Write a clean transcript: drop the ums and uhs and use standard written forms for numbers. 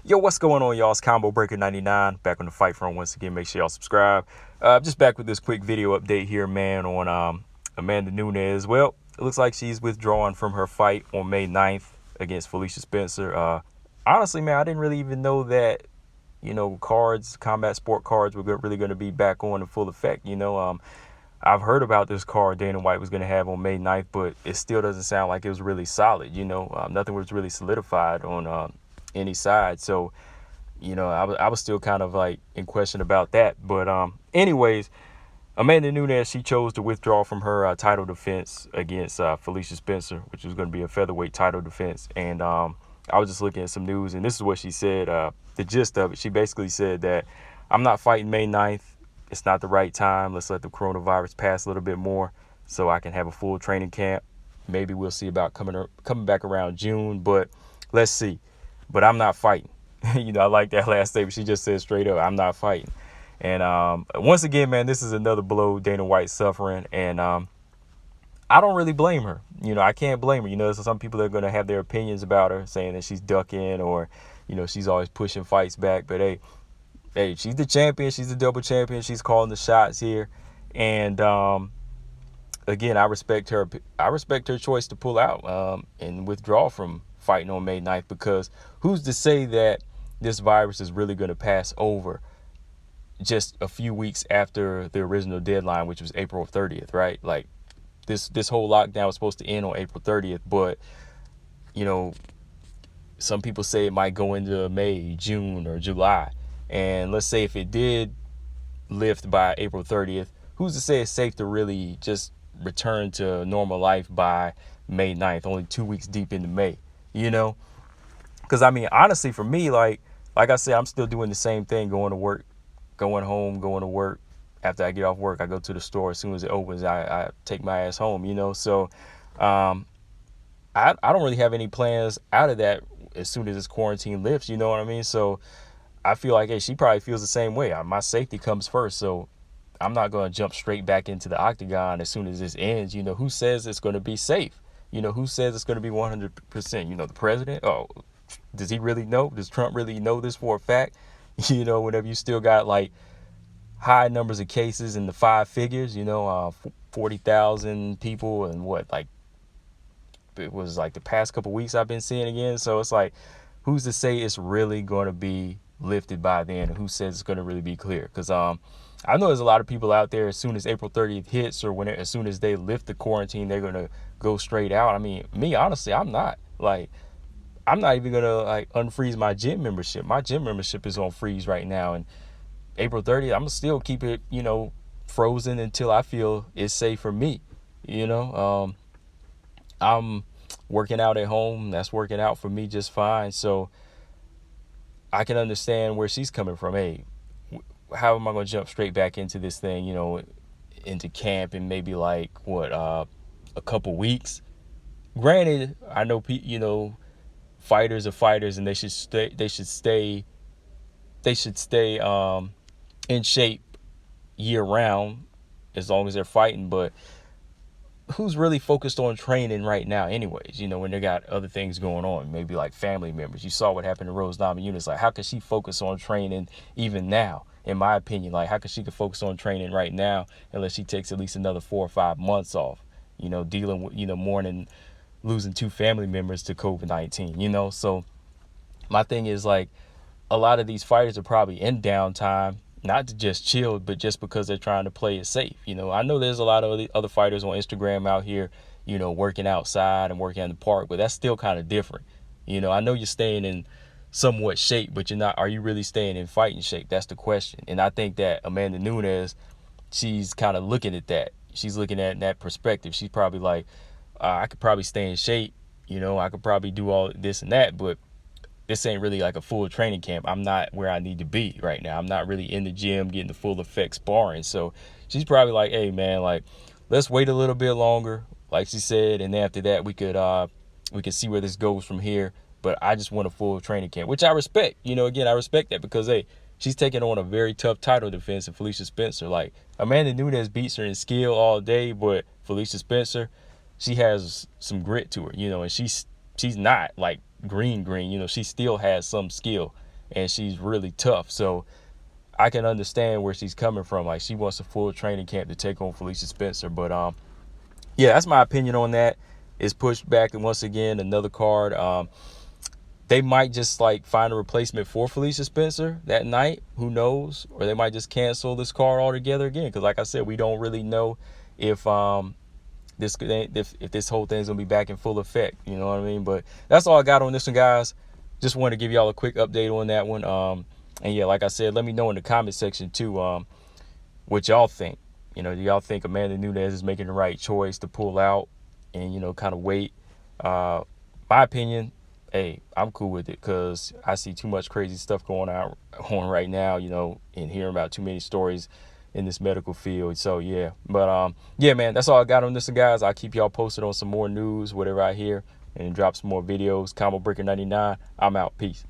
Yo, what's going on, y'all? It's Combo Breaker 99 back on the Fight Front once again. Make sure y'all subscribe. Just back with this quick video update here, man, on Amanda Nunes. Well, it looks like she's withdrawing from her fight on May 9th against Felicia Spencer. Honestly, man, I didn't really even know that, combat sport cards were really going to be back on in full effect. I've heard about this card Dana White was going to have on May 9th, but it still doesn't sound like it was really solid. Nothing was really solidified on any side. So, I was still kind of like in question about that. But anyways, Amanda Nunes, she chose to withdraw from her title defense against Felicia Spencer, which was going to be a featherweight title defense. And I was just looking at some news, and this is what she said. The gist of it, she basically said that I'm not fighting May 9th. It's not the right time. Let's let the coronavirus pass a little bit more so I can have a full training camp. Maybe we'll see about coming back around June, but let's see. But I'm not fighting. I like that last statement. She just said straight up, I'm not fighting. And once again, man, this is another blow Dana White's suffering. And I don't really blame her. I can't blame her. There's some people that are going to have their opinions about her, saying that she's ducking or, she's always pushing fights back. But hey, she's the champion. She's the double champion. She's calling the shots here. And again, I respect her. I respect her choice to pull out and withdraw from fighting on May 9th, because who's to say that this virus is really going to pass over just a few weeks after the original deadline, which was April 30th, right? Like this whole lockdown was supposed to end on April 30th, but some people say it might go into May, June, or July. And let's say if it did lift by April 30th, who's to say it's safe to really just return to normal life by May 9th, only 2 weeks deep into May, Because, honestly, for me, like I said, I'm still doing the same thing, going to work, going home, going to work. After I get off work, I go to the store. As soon as it opens, I take my ass home, So I don't really have any plans out of that as soon as this quarantine lifts, you know what I mean? So I feel like, hey, she probably feels the same way. My safety comes first, so I'm not going to jump straight back into the octagon as soon as this ends. Who says it's going to be safe? Who says it's going to be 100%? The president? Oh, does he really know? Does Trump really know this for a fact? Whenever you still got like high numbers of cases in the five figures, 40,000 people and it was like the past couple weeks I've been seeing again. So it's like, who's to say it's really going to be lifted by then? Who says it's going to really be clear? Because I know there's a lot of people out there, as soon as April 30th hits, or as soon as they lift the quarantine, they're going to go straight out. Me, honestly, I'm not. I'm not even going to unfreeze my gym membership. My gym membership is on freeze right now. And April 30th, I'm going to still keep it, frozen until I feel it's safe for me. I'm working out at home. That's working out for me just fine. So I can understand where she's coming from. Hey, how am I going to jump straight back into this thing, into camp in maybe a couple weeks? Granted, I know, fighters are fighters, and they should stay in shape year round as long as they're fighting. But who's really focused on training right now anyways, when they got other things going on, maybe like family members? You saw what happened to Rose Namajunas. How could she focus on training even now? In my opinion, how could she focus on training right now unless she takes at least another 4 or 5 months off, dealing with, mourning, losing 2 family members to COVID-19, So my thing is, a lot of these fighters are probably in downtime, not to just chill, but just because they're trying to play it safe. I know there's a lot of other fighters on Instagram out here, working outside and working in the park, but that's still kind of different. I know you're staying in somewhat shape, but you're not. Are you really staying in fighting shape? That's the question. And I think that Amanda Nunes, she's kind of looking at that. She's looking at that perspective. She's probably like, I could probably stay in shape. I could probably do all this and that, but this ain't really like a full training camp. I'm not where I need to be right now. I'm not really in the gym getting the full effect sparring. So she's probably like, hey man, let's wait a little bit longer, like she said, and then after that we could see where this goes from here. But I just want a full training camp, which I respect. Again, I respect that, because hey, she's taking on a very tough title defense of Felicia Spencer. Amanda Nunes beats her in skill all day, but Felicia Spencer, she has some grit to her, and she's not like green, she still has some skill. and she's really tough. So I can understand where she's coming from. Like, she wants a full training camp to take on Felicia Spencer. But yeah, that's my opinion on that. It's pushed back, and once again, another card. They might just like find a replacement for Felicia Spencer that night. Who knows? Or they might just cancel this card altogether again. Because like I said, we don't really know if this whole thing's gonna be back in full effect. You know what I mean? But that's all I got on this one, guys. Just wanted to give y'all a quick update on that one. And yeah, like I said, let me know in the comment section too, what y'all think. You know, do y'all think Amanda Nunes is making the right choice to pull out and, you know, kind of wait? My opinion, hey, I'm cool with it, because I see too much crazy stuff going on right now, you know, and hearing about too many stories in this medical field. So yeah, but yeah, man, that's all I got on this one, guys. I'll keep y'all posted on some more news, whatever I hear, and drop some more videos. Combo Breaker 99, I'm out. Peace.